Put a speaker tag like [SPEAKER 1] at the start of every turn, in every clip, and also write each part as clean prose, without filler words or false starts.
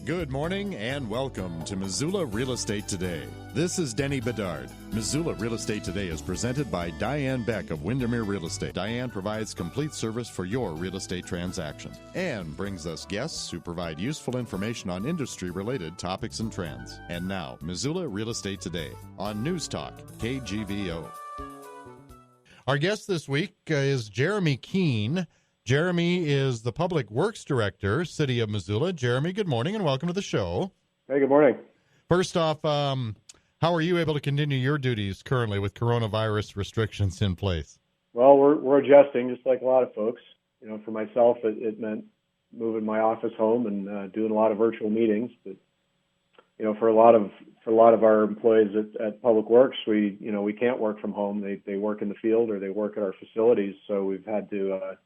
[SPEAKER 1] Good morning and welcome to Missoula Real Estate Today. This is Denny Bedard. Missoula Real Estate Today is presented by Diane Beck of Windermere Real Estate. Diane provides complete service for your real estate transaction and brings us guests who provide useful information on industry-related topics and trends. And now, Missoula Real Estate Today on News Talk, KGVO. Our guest this week is Jeremy Keene. Jeremy is the Public Works Director, City of Missoula. Jeremy, good morning and welcome to the show.
[SPEAKER 2] Hey, good morning.
[SPEAKER 1] First off, how are you able to continue your duties currently with coronavirus restrictions in place?
[SPEAKER 2] Well, we're adjusting just like a lot of folks. You know, for myself, it meant moving my office home and doing a lot of virtual meetings. But you know, for a lot of our employees at Public Works, we can't work from home. They work in the field or they work at our facilities. So we've had to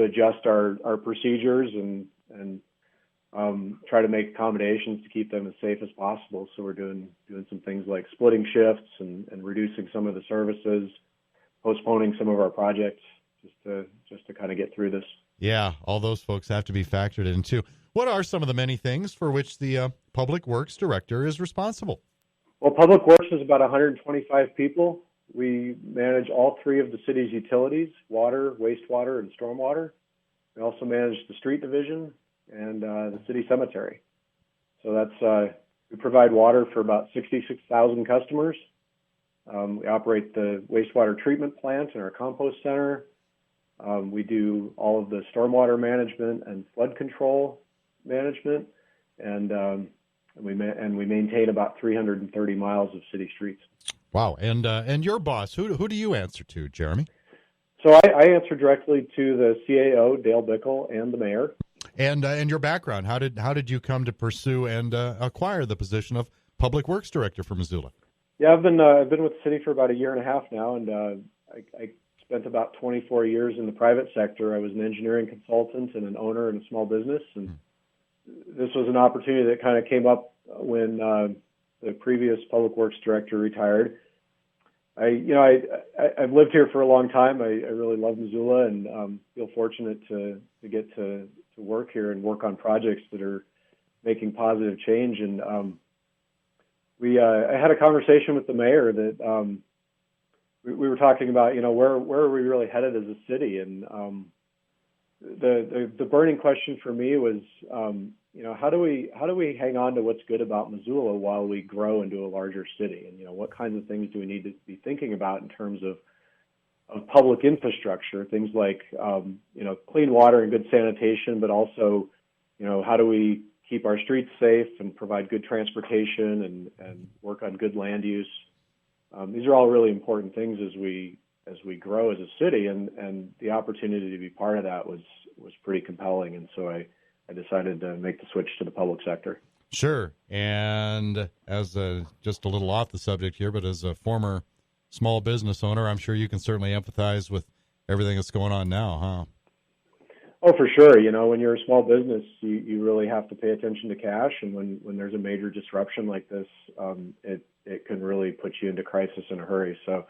[SPEAKER 2] adjust our procedures and try to make accommodations to keep them as safe as possible. So we're doing some things like splitting shifts and reducing some of the services, postponing some of our projects just to kind of get through this. Yeah,
[SPEAKER 1] all those folks have to be factored in too. What are some of the many things for which the Public Works Director is responsible?
[SPEAKER 2] Well, Public Works is about 125 people. We manage all three of the city's utilities: water, wastewater, and stormwater. We also manage the street division and the city cemetery. So that's we provide water for about 66,000 customers. We operate the wastewater treatment plant and our compost center. We do all of the stormwater management and flood control management, and we maintain about 330 miles of city streets.
[SPEAKER 1] Wow, and your boss, who do you answer to, Jeremy?
[SPEAKER 2] So I answer directly to the CAO, Dale Bickle, and the mayor.
[SPEAKER 1] And your background, how did you come to pursue and acquire the position of Public Works Director for Missoula?
[SPEAKER 2] Yeah, I've been with the city for about a year and a half now, and I spent about 24 years in the private sector. I was an engineering consultant and an owner in a small business, and this was an opportunity that kind of came up when the previous Public Works Director retired. I've lived here for a long time. I really love Missoula and feel fortunate to get to work here and work on projects that are making positive change. And I had a conversation with the mayor that we were talking about, where are we really headed as a city? And the burning question for me was, how do we hang on to what's good about Missoula while we grow into a larger city? And, what kinds of things do we need to be thinking about in terms of public infrastructure, things like, clean water and good sanitation, but also, how do we keep our streets safe and provide good transportation and work on good land use? These are all really important things as we grow as a city, and the opportunity to be part of that was pretty compelling. And so I decided to make the switch to the public sector.
[SPEAKER 1] Sure. And as just a little off the subject here, but as a former small business owner, I'm sure you can certainly empathize with everything that's going on now, huh?
[SPEAKER 2] Oh, for sure. When you're a small business, you really have to pay attention to cash. And when there's a major disruption like this, it can really put you into crisis in a hurry. So,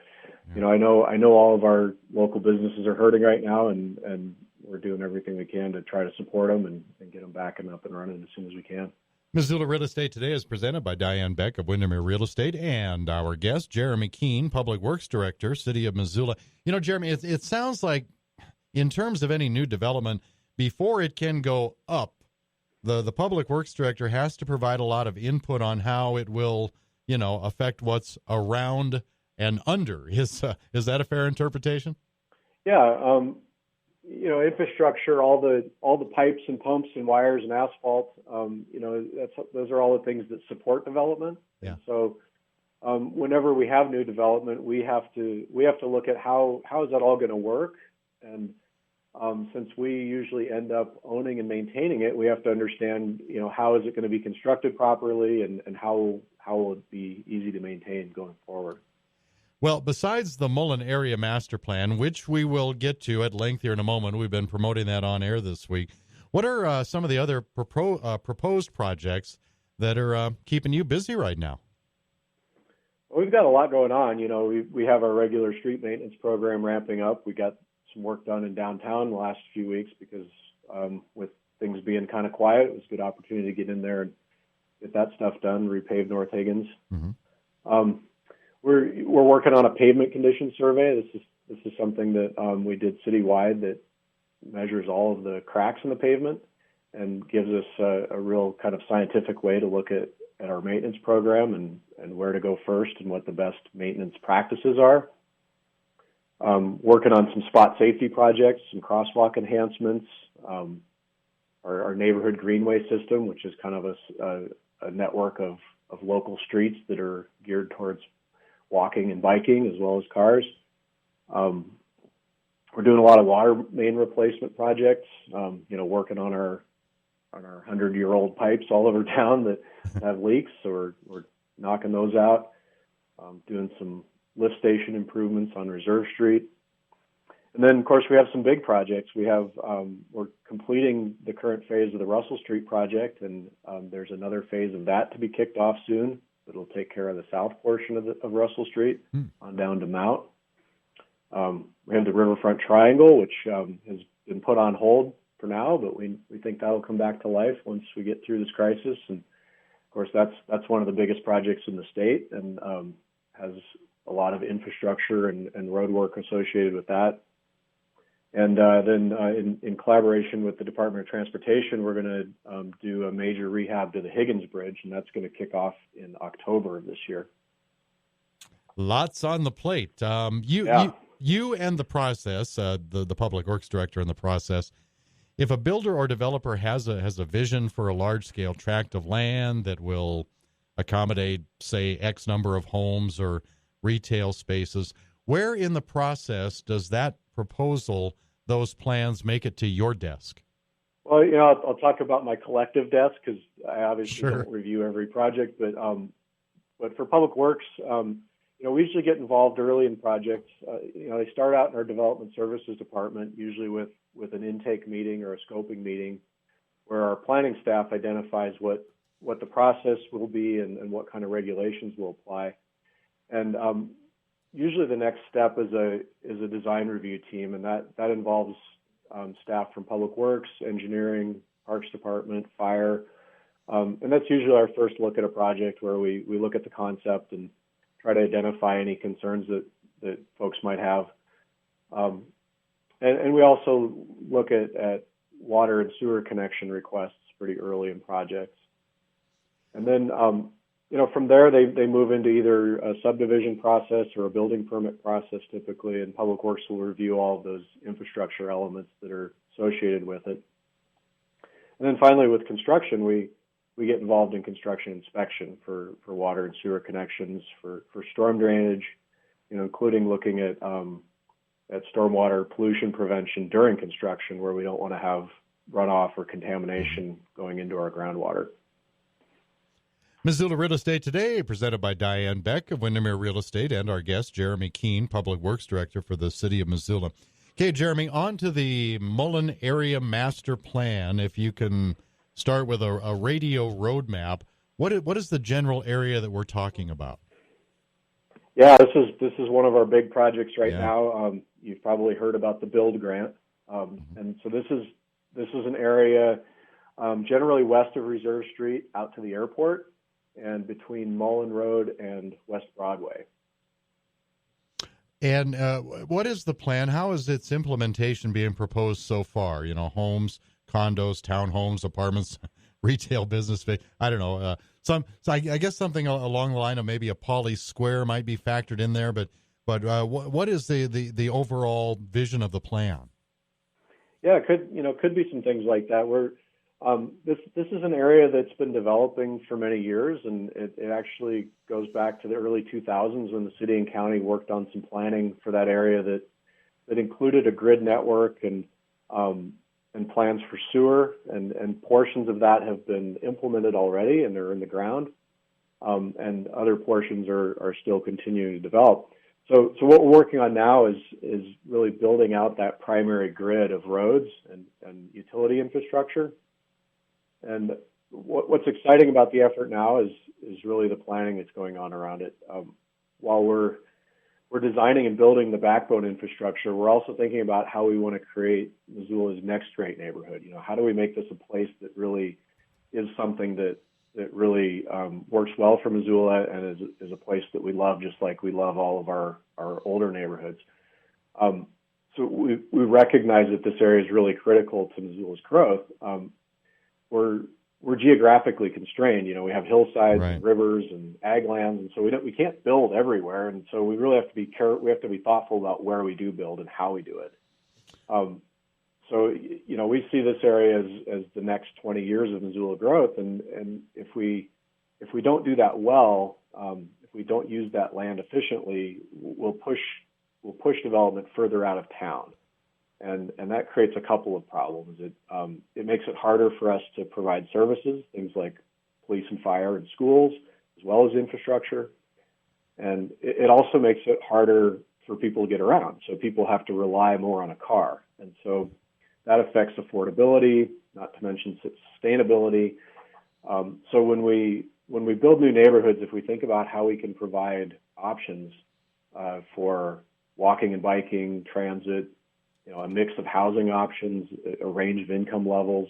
[SPEAKER 1] yeah.
[SPEAKER 2] I know all of our local businesses are hurting right now, and we're doing everything we can to try to support them and get them back and up and running as soon as we can.
[SPEAKER 1] Missoula Real Estate Today is presented by Diane Beck of Windermere Real Estate and our guest, Jeremy Keene, Public Works Director, City of Missoula. Jeremy, it sounds like in terms of any new development, before it can go up, the Public Works Director has to provide a lot of input on how it will, affect what's around and under. Is that a fair interpretation?
[SPEAKER 2] Yeah. Infrastructure, all the pipes and pumps and wires and asphalt, those are all the things that support development.
[SPEAKER 1] Yeah.
[SPEAKER 2] And so whenever we have new development, we have to look at how is that all going to work. And since we usually end up owning and maintaining it, we have to understand, how is it going to be constructed properly and how will it be easy to maintain going forward.
[SPEAKER 1] Well, besides the Mullan Area Master Plan, which we will get to at length here in a moment, we've been promoting that on air this week. What are some of the other proposed projects that are keeping you busy right now?
[SPEAKER 2] Well, we've got a lot going on. We have our regular street maintenance program ramping up. We got some work done in downtown the last few weeks because with things being kind of quiet, it was a good opportunity to get in there and get that stuff done, repave North Higgins. We're working on a pavement condition survey. This is something that we did citywide that measures all of the cracks in the pavement and gives us a real kind of scientific way to look at our maintenance program and where to go first and what the best maintenance practices are. Working on some spot safety projects, some crosswalk enhancements, our neighborhood greenway system, which is kind of a network of local streets that are geared towards walking and biking as well as cars. We're doing a lot of water main replacement projects, working on our 100-year-old pipes all over town that have leaks, so we're knocking those out. Doing some lift station improvements on Reserve Street. And then, of course, we have some big projects. We're completing the current phase of the Russell Street project, and there's another phase of that to be kicked off soon. It'll take care of the south portion of Russell Street on down to Mount. We have the Riverfront Triangle, which has been put on hold for now, but we think that'll come back to life once we get through this crisis. And of course, that's one of the biggest projects in the state, and has a lot of infrastructure and road work associated with that. And then in collaboration with the Department of Transportation, we're going to do a major rehab to the Higgins Bridge, and that's going to kick off in October of this year.
[SPEAKER 3] Lots on the plate. You and the process, the Public Works Director in the process, if a builder or developer has a vision for a large-scale tract of land that will accommodate, say, X number of homes or retail spaces, where in the process does that proposal, those plans, make it to your desk?
[SPEAKER 2] Well, I'll talk about my collective desk because I obviously don't review every project, but for Public Works, we usually get involved early in projects. They start out in our Development Services Department, usually with an intake meeting or a scoping meeting, where our planning staff identifies what the process will be and what kind of regulations will apply. And usually the next step is a design review team, and that involves staff from Public Works, Engineering, Parks Department, Fire, and that's usually our first look at a project where we look at the concept and try to identify any concerns that folks might have. And we also look at water and sewer connection requests pretty early in projects. And then, from there, they move into either a subdivision process or a building permit process typically, and Public Works will review all of those infrastructure elements that are associated with it. And then finally, with construction, we get involved in construction inspection for water and sewer connections, for storm drainage, including looking at stormwater pollution prevention during construction, where we don't want to have runoff or contamination going into our groundwater.
[SPEAKER 3] Missoula Real Estate Today, presented by Diane Beck of Windermere Real Estate, and our guest, Jeremy Keene, Public Works Director for the City of Missoula. Okay, Jeremy, on to the Mullan Area Master Plan. If you can start with a radio roadmap, what is the general area that we're talking about?
[SPEAKER 2] Yeah, this is one of our big projects right now. You've probably heard about the Build Grant, and so this is an area generally west of Reserve Street out to the airport, and between Mullan Road and West Broadway.
[SPEAKER 3] And what is the plan? How is its implementation being proposed so far? Homes, condos, townhomes, apartments, retail business. I don't know. So I guess something along the line of maybe a Poly Square might be factored in there. But what is the overall vision of the plan?
[SPEAKER 2] Yeah, it could be some things like that. This is an area that's been developing for many years, and it actually goes back to the early 2000s when the city and county worked on some planning for that area that included a grid network and plans for sewer, and portions of that have been implemented already and they're in the ground, and other portions are still continuing to develop. So what we're working on now is really building out that primary grid of roads and utility infrastructure. And what's exciting about the effort now is really the planning that's going on around it. While we're we're designing and building the backbone infrastructure, we're also thinking about how we want to create Missoula's next great neighborhood. How do we make this a place that really is something that really works well for Missoula and is a place that we love, just like we love all of our older neighborhoods. So we recognize that this area is really critical to Missoula's growth. We're geographically constrained. We have hillsides
[SPEAKER 3] right.
[SPEAKER 2] and rivers and ag lands, and so we can't build everywhere. And so we really have to be we have to be thoughtful about where we do build and how we do it. So we see this area as the next 20 years of Missoula growth, and if we don't do that well, if we don't use that land efficiently, we'll push development further out of town. And that creates a couple of problems. It makes it harder for us to provide services, things like police and fire and schools, as well as infrastructure. And it also makes it harder for people to get around. So people have to rely more on a car. And so that affects affordability, not to mention sustainability. So when we build new neighborhoods, if we think about how we can provide options for walking and biking, transit, a mix of housing options, a range of income levels,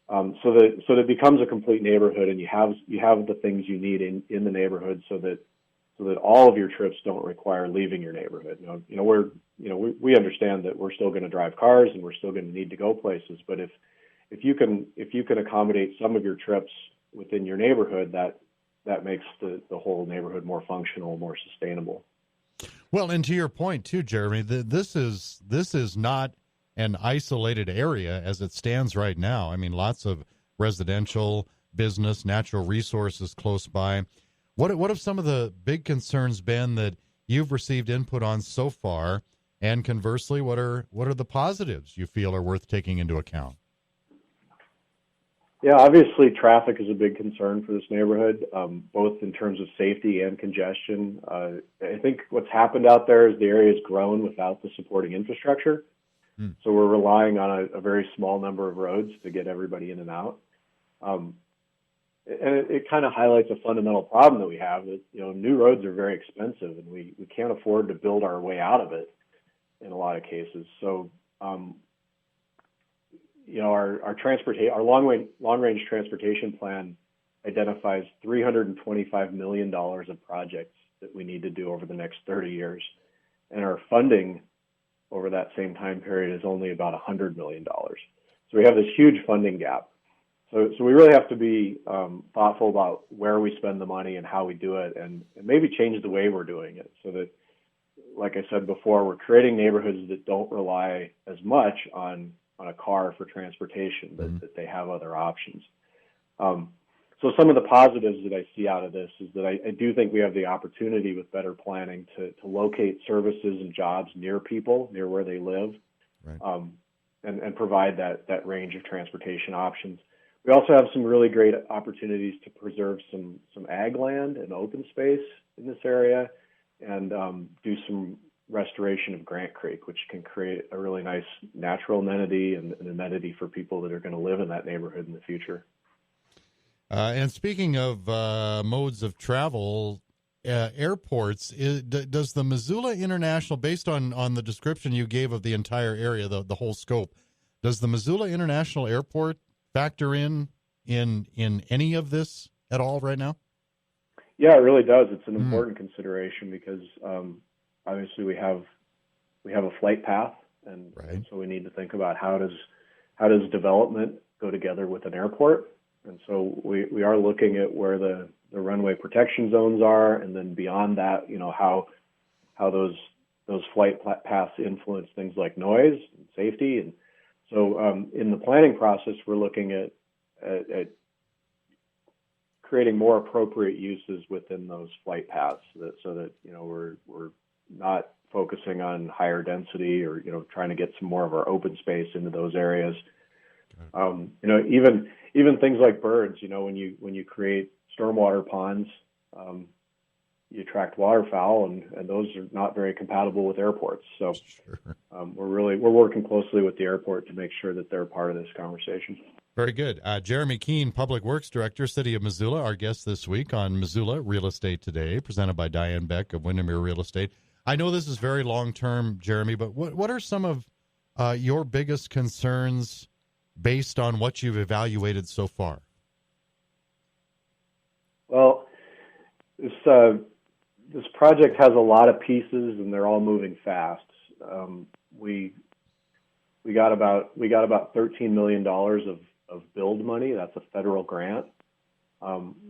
[SPEAKER 2] so that it becomes a complete neighborhood, and you have the things you need in the neighborhood, so that all of your trips don't require leaving your neighborhood. We understand that we're still going to drive cars and we're still going to need to go places, but if you can accommodate some of your trips within your neighborhood, that makes the whole neighborhood more functional, more sustainable.
[SPEAKER 3] Well, and to your point too, Jeremy, this is not an isolated area as it stands right now. I mean, lots of residential, business, natural resources close by. What have some of the big concerns been that you've received input on so far? And conversely, what are the positives you feel are worth taking into account?
[SPEAKER 2] Yeah, obviously traffic is a big concern for this neighborhood, both in terms of safety and congestion. I think what's happened out there is the area has grown without the supporting infrastructure. So we're relying on a very small number of roads to get everybody in and out. And it kind of highlights a fundamental problem that we have that, new roads are very expensive, and we can't afford to build our way out of it in a lot of cases. So, our long-range transportation plan identifies $325 million of projects that we need to do over the next 30 years. And our funding over that same time period is only about $100 million. So we have this huge funding gap. So we really have to be thoughtful about where we spend the money and how we do it, and maybe change the way we're doing it, so that, like I said before, we're creating neighborhoods that don't rely as much on a car for transportation, that they have other options. So some of the positives that I see out of this is that I do think we have the opportunity with better planning to locate services and jobs near people, near where they live, right. And provide that range of transportation options. We also have some really great opportunities to preserve some ag land and open space in this area, and do some restoration of Grant Creek, which can create a really nice natural amenity and an amenity for people that are going to live in that neighborhood in the future.
[SPEAKER 3] And speaking of modes of travel, airports, does the Missoula International, based on the description you gave of the entire area, the whole scope, does the Missoula International Airport factor in any of this at all right now?
[SPEAKER 2] Yeah, it really does. It's an important consideration because obviously we have a flight path, and
[SPEAKER 3] right.
[SPEAKER 2] So we need to think about how does development go together with an airport. And so we are looking at where the runway protection zones are, and then beyond that, how those flight paths influence things like noise and safety. And so in the planning process, we're looking at creating more appropriate uses within those flight paths, so that we're not focusing on higher density or trying to get some more of our open space into those areas. Even things like birds. When you create stormwater ponds, you attract waterfowl, and those are not very compatible with airports. So
[SPEAKER 3] sure.
[SPEAKER 2] We're working closely with the airport to make sure that they're part of this conversation.
[SPEAKER 3] Very good. Jeremy Keene, Public Works Director, City of Missoula, our guest this week on Missoula Real Estate Today, presented by Diane Beck of Windermere Real Estate. I know this is very long-term, Jeremy, but what are some of your biggest concerns based on what you've evaluated so far?
[SPEAKER 2] Well, this project has a lot of pieces, and they're all moving fast. We got about $13 million of build money. That's a federal grant.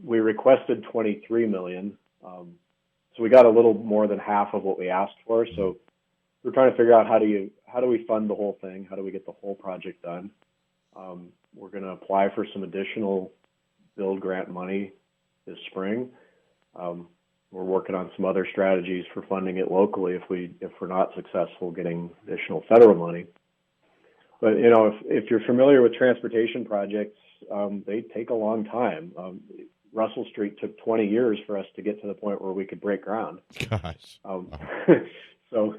[SPEAKER 2] We requested $23 million, so we got a little more than half of what we asked for. So we're trying to figure out how do we fund the whole thing? How do we get the whole project done? We're going to apply for some additional build grant money this spring. We're working on some other strategies for funding it locally if we're not successful getting additional federal money. But if you're familiar with transportation projects, they take a long time. Russell Street took 20 years for us to get to the point where we could break ground.
[SPEAKER 3] Gosh.
[SPEAKER 2] So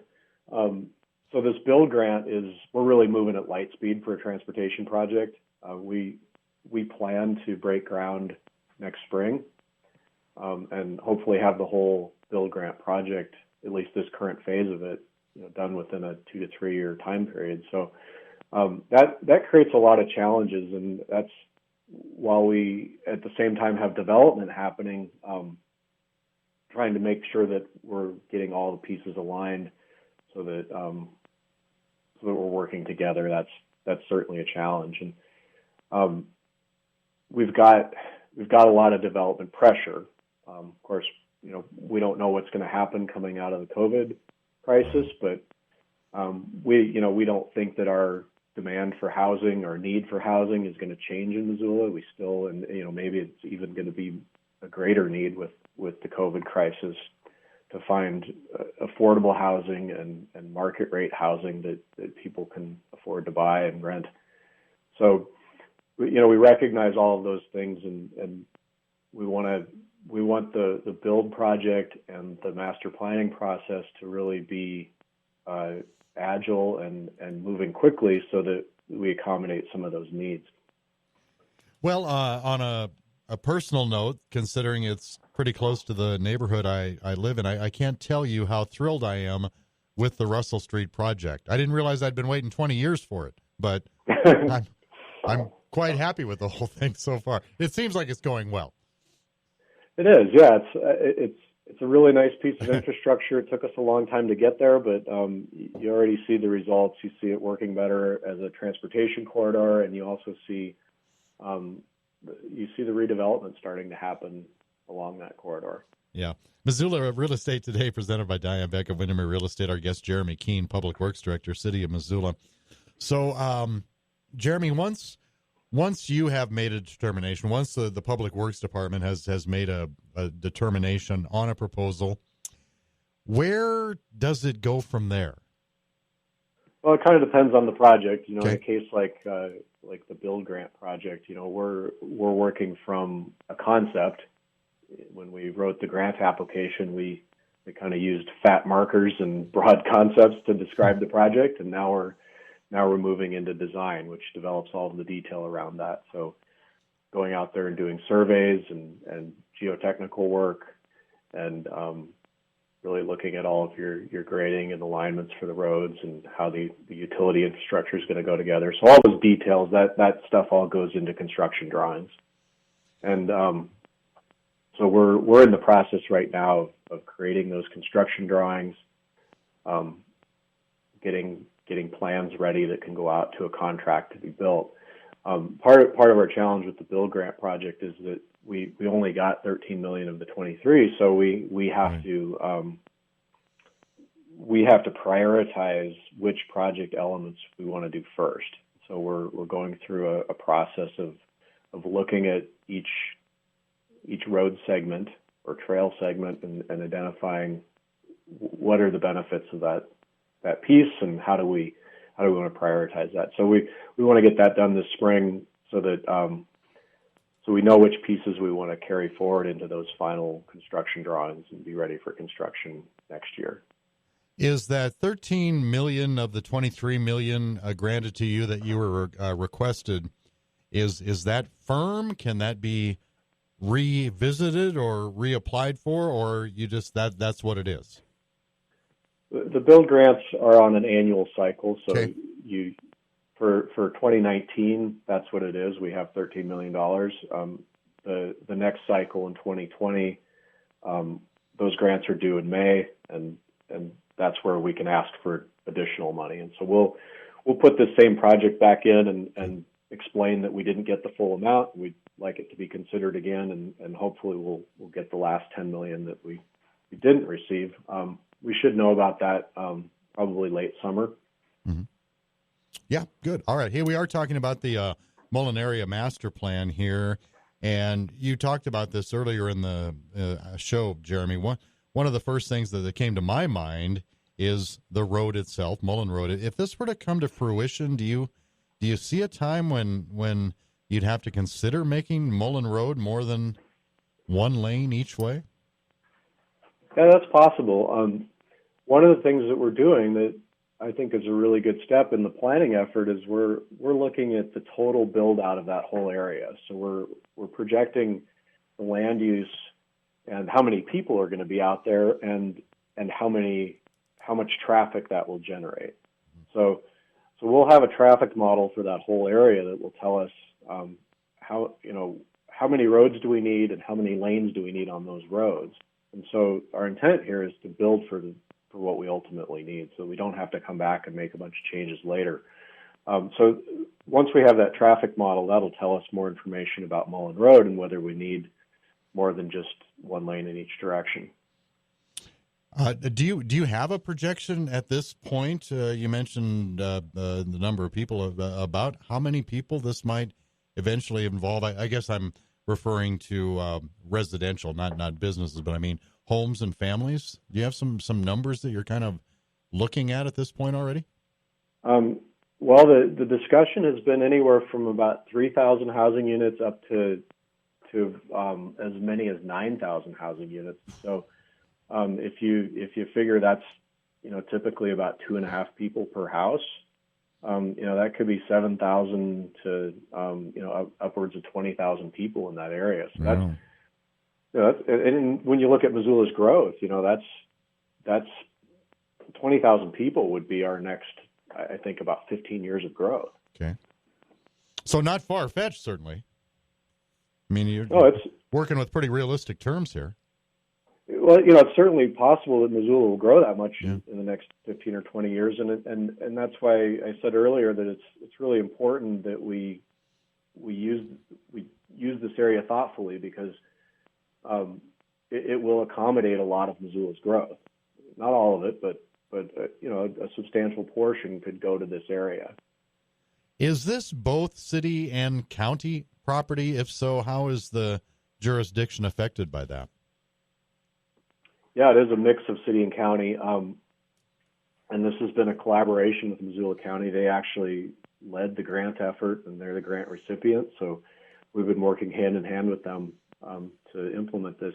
[SPEAKER 2] this build grant we're really moving at light speed for a transportation project. We plan to break ground next spring, and hopefully have the whole build grant project, at least this current phase of it, done within a 2 to 3 year time period. So that creates a lot of challenges, and that's while we at the same time have development happening, trying to make sure that we're getting all the pieces aligned so that we're working together. That's certainly a challenge, and we've got a lot of development pressure. Of course, we don't know what's going to happen coming out of the COVID crisis, but we don't think that our demand for housing or need for housing is going to change in Missoula. We still, and maybe it's even going to be a greater need with the COVID crisis to find affordable housing and market rate housing that people can afford to buy and rent. So, we recognize all of those things, and we want the build project and the master planning process to really be agile and moving quickly so that we accommodate some of those needs.
[SPEAKER 3] Well, on a personal note, considering it's pretty close to the neighborhood I live in, I can't tell you how thrilled I am with the Russell Street project. I didn't realize I'd been waiting 20 years for it, but I'm quite happy with the whole thing so far. It seems like it's going well.
[SPEAKER 2] It is, yeah. It's a really nice piece of infrastructure. It took us a long time to get there, but you already see the results. You see it working better as a transportation corridor, and you also see the redevelopment starting to happen along that corridor.
[SPEAKER 3] Yeah. Missoula Real Estate Today, presented by Diane Beck of Windermere Real Estate. Our guest, Jeremy Keene, Public Works Director, City of Missoula. So, Jeremy, once you have made a determination, once the Public Works Department has made a determination on a proposal, where does it go from there?
[SPEAKER 2] Well, it kind of depends on the project.
[SPEAKER 3] Okay.
[SPEAKER 2] In a case like the build grant project, we're working from a concept. When we wrote the grant application, we kind of used fat markers and broad concepts to describe the project, and now we're moving into design, which develops all of the detail around that. So going out there and doing surveys and geotechnical work, and really looking at all of your grading and alignments for the roads and how the utility infrastructure is going to go together. So all those details, that stuff all goes into construction drawings. And so we're in the process right now of creating those construction drawings, getting plans ready that can go out to a contract to be built. Part of our challenge with the build grant project is that we only got 13 million of the 23, so we have to prioritize which project elements we want to do first. So we're going through a process of looking at each road segment or trail segment and identifying what are the benefits of that piece and how do we want to prioritize that. So we want to get that done this spring so that so we know which pieces we want to carry forward into those final construction drawings and be ready for construction next year.
[SPEAKER 3] Is that 13 million of the 23 million granted to you that you were requested? Is that firm? Can that be revisited or reapplied for, or you just that's what it is?
[SPEAKER 2] The build grants are on an annual cycle, so
[SPEAKER 3] Okay.
[SPEAKER 2] for 2019, that's what it is. We have $13 million. The next cycle in 2020, those grants are due in May, and that's where we can ask for additional money. And so we'll put this same project back in and explain that we didn't get the full amount. We'd like it to be considered again, and hopefully we'll get the last $10 million that we didn't receive. We should know about that probably late summer.
[SPEAKER 3] Mm-hmm. Yeah, good. All right. Here we are talking about the Mullan Area Master Plan here, and you talked about this earlier in the show, Jeremy. One of the first things that came to my mind is the road itself, Mullan Road. If this were to come to fruition, do you see a time when you'd have to consider making Mullan Road more than one lane each way?
[SPEAKER 2] Yeah, that's possible. One of the things that we're doing that I think is a really good step in the planning effort is we're looking at the total build out of that whole area. So we're projecting the land use and how many people are going to be out there and how much traffic that will generate. So we'll have a traffic model for that whole area that will tell us how many roads do we need and how many lanes do we need on those roads. And so our intent here is to build for what we ultimately need, so we don't have to come back and make a bunch of changes later. So once we have that traffic model, that'll tell us more information about Mullan Road and whether we need more than just one lane in each direction.
[SPEAKER 3] Do you have a projection at this point? You mentioned the number of people, about how many people this might eventually involve. I guess I'm referring to residential, not businesses, but I mean homes and families. Do you have some numbers that you're kind of looking at this point already?
[SPEAKER 2] Well, the discussion has been anywhere from about 3,000 housing units up to as many as 9,000 housing units. So if you figure that's typically about 2.5 people per house, that could be 7,000 to upwards of 20,000 people in that area. So that's and when you look at Missoula's growth, that's 20,000 people would be our next, I think, about 15 years of growth.
[SPEAKER 3] Okay, so not far fetched, certainly. I mean, you're working with pretty realistic terms here.
[SPEAKER 2] Well, it's certainly possible that Missoula will grow that much in the next 15 or 20 years, and that's why I said earlier that it's really important that we use this area thoughtfully, because it will accommodate a lot of Missoula's growth. Not all of it, but a substantial portion could go to this area.
[SPEAKER 3] Is this both city and county property? If so, how is the jurisdiction affected by that?
[SPEAKER 2] Yeah, it is a mix of city and county, and this has been a collaboration with Missoula County. They actually led the grant effort, and they're the grant recipient, so we've been working hand in hand with them to implement this.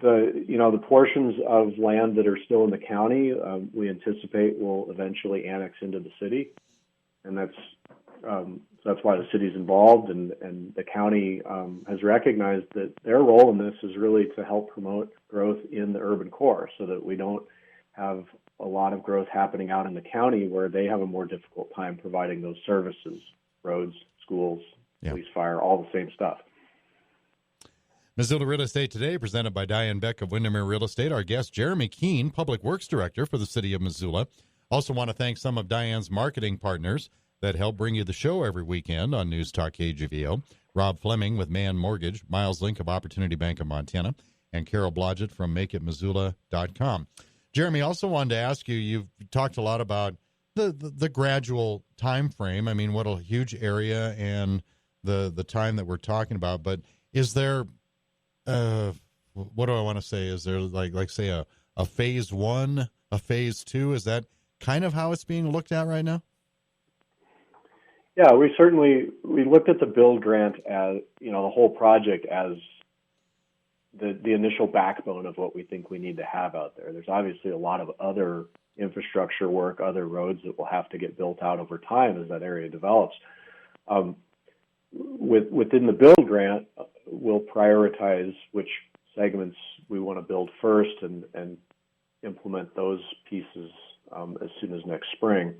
[SPEAKER 2] The portions of land that are still in the county, we anticipate will eventually annex into the city, and that's why the city's involved, and the county has recognized that their role in this is really to help promote growth in the urban core, so that we don't have a lot of growth happening out in the county where they have a more difficult time providing those services: roads, schools, police, fire, all the same stuff.
[SPEAKER 3] Missoula Real Estate Today, presented by Diane Beck of Windermere Real Estate. Our guest, Jeremy Keene, Public Works Director for the City of Missoula. Also want to thank some of Diane's marketing partners that help bring you the show every weekend on News Talk KGVO. Rob Fleming with Mann Mortgage, Miles Link of Opportunity Bank of Montana, and Carol Blodgett from MakeItMissoula.com. Jeremy, also wanted to ask you, you've talked a lot about the gradual time frame. I mean, what a huge area and the time that we're talking about. But is there, what do I want to say? Is there like say a phase one, a phase two? Is that kind of how it's being looked at right now?
[SPEAKER 2] Yeah, we looked at the build grant as, the whole project as the initial backbone of what we think we need to have out there. There's obviously a lot of other infrastructure work, other roads that will have to get built out over time as that area develops. Within the build grant, we'll prioritize which segments we want to build first, and implement those pieces as soon as next spring.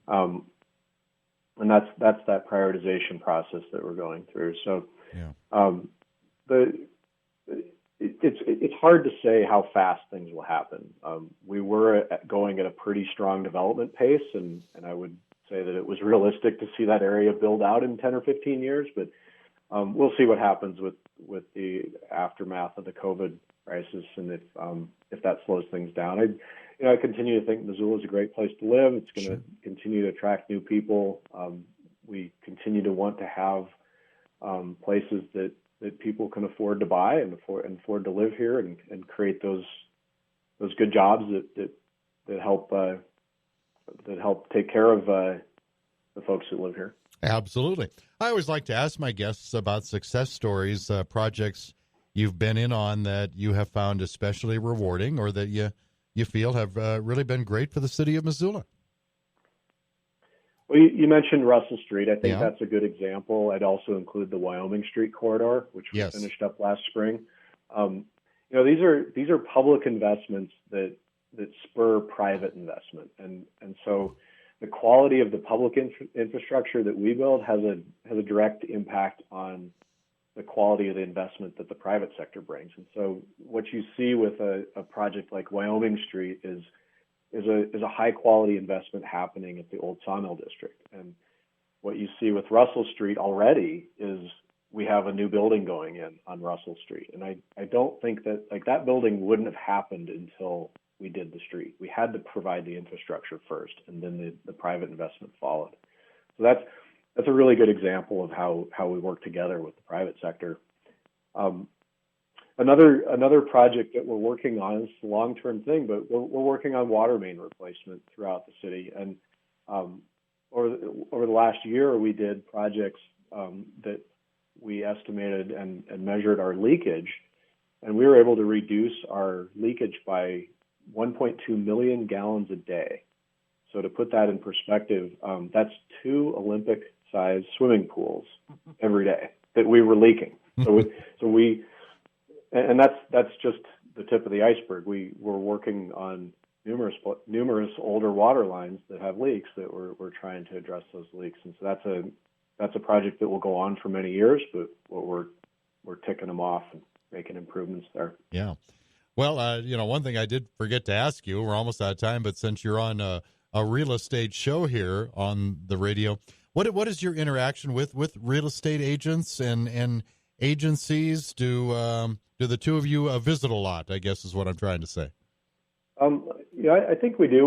[SPEAKER 2] And that's that prioritization process that we're going through. So it's hard to say how fast things will happen. We were going at a pretty strong development pace, and I would say that it was realistic to see that area build out in 10 or 15 years, but we'll see what happens with the aftermath of the COVID crisis, and if that slows things down. I continue to think Missoula is a great place to live. It's going to continue to attract new people. We continue to want to have places that people can afford to buy and afford to live here, and create those good jobs that help take care of the folks that live here.
[SPEAKER 3] Absolutely. I always like to ask my guests about success stories, projects you've been in on that you have found especially rewarding, or that you feel have really been great for the city of Missoula.
[SPEAKER 2] Well, you mentioned Russell Street. I think that's a good example. I'd also include the Wyoming Street corridor, which we finished up last spring. These are public investments that spur private investment, and so the quality of the public infrastructure that we build has a direct impact on the quality of the investment that the private sector brings. And so what you see with a project like Wyoming Street is a high quality investment happening at the old sawmill district. And what you see with Russell Street already is we have a new building going in on Russell Street. And I don't think that building wouldn't have happened until we did the street. We had to provide the infrastructure first, and then the private investment followed. So that's a really good example of how we work together with the private sector. Another project that we're working on is a long-term thing, but we're working on water main replacement throughout the city. And over the last year, we did projects that we estimated and measured our leakage, and we were able to reduce our leakage by 1.2 million gallons a day. So to put that in perspective, that's 2 Olympic-sized swimming pools every day that we were leaking. And that's just the tip of the iceberg. We were working on numerous older water lines that have leaks that we're trying to address those leaks. And so that's a project that will go on for many years, but we're ticking them off and making improvements there.
[SPEAKER 3] Yeah. Well, one thing I did forget to ask you, we're almost out of time, but since you're on a real estate show here on the radio, what is your interaction with real estate agents and agencies? Do the two of you visit a lot, I guess is what I'm trying to say?
[SPEAKER 2] I think we do.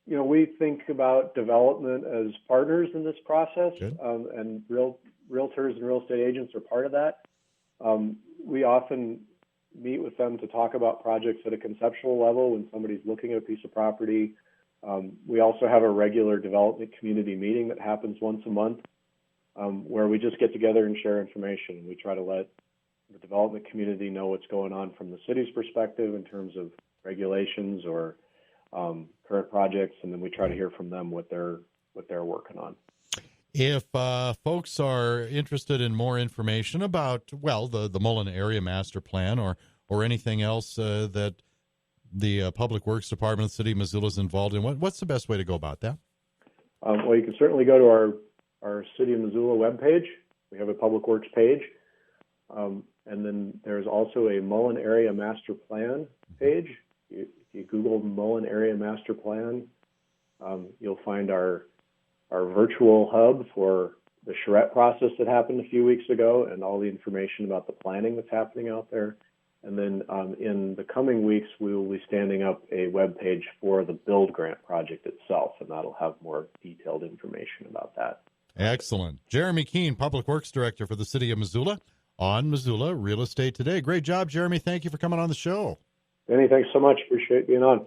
[SPEAKER 2] We think about development as partners in this process, and realtors and real estate agents are part of that. We often meet with them to talk about projects at a conceptual level when somebody's looking at a piece of property. We also have a regular development community meeting that happens once a month, where we just get together and share information. We try to let the development community know what's going on from the city's perspective in terms of regulations or current projects, and then we try to hear from them what they're working on.
[SPEAKER 3] If folks are interested in more information about, the Mullan Area Master Plan or anything else that the Public Works Department of the City of Missoula is involved in, what's the best way to go about that?
[SPEAKER 2] You can certainly go to our City of Missoula webpage. We have a Public Works page. And then there's also a Mullan Area Master Plan page. If you Google Mullan Area Master Plan, you'll find our virtual hub for the charrette process that happened a few weeks ago and all the information about the planning that's happening out there. And then in the coming weeks, we will be standing up a web page for the Build Grant project itself, and that'll have more detailed information about that.
[SPEAKER 3] Excellent. Jeremy Keene, Public Works Director for the City of Missoula, on Missoula Real Estate Today. Great job, Jeremy. Thank you for coming on the show.
[SPEAKER 2] Danny, thanks so much. Appreciate being on.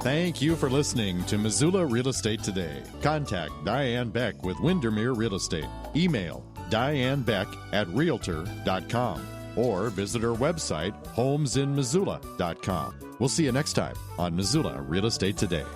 [SPEAKER 1] Thank you for listening to Missoula Real Estate Today. Contact Diane Beck with Windermere Real Estate. Email dianebeck@realtor.com or visit her website, homesinmissoula.com. We'll see you next time on Missoula Real Estate Today.